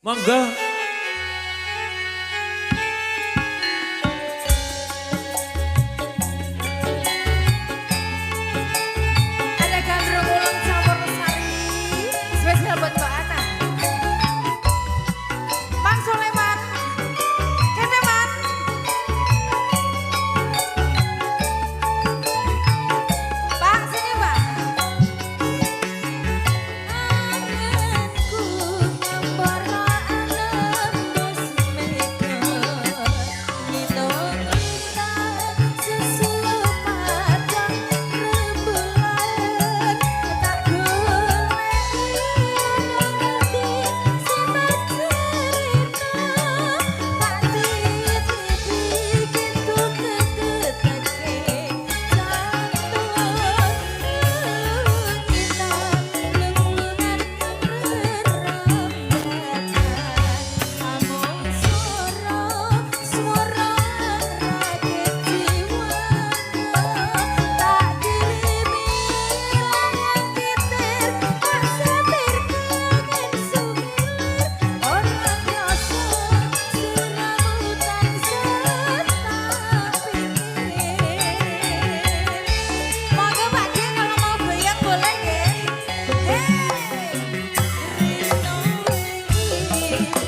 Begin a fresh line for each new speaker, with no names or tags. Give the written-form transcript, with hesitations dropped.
Mangga.
Ada gandrung ulang campur sari spesial buat Mbak Ana. Mang Soleman, kene man. Pak sini Pak. Anganku nyembara alam bos mega, ngitung indah sesuatu padang rembulan tak golek nanti simat cerita tak titipi gitu kegetake jantung kita lelungan berambatan amung swara rakyat jiwana tak dirimi langan titir tak setir kangen sugilir orang biasa serabutan serta pikir. Monggo Pak G kalau mau goyang boleh nggih. Hei, Rino iki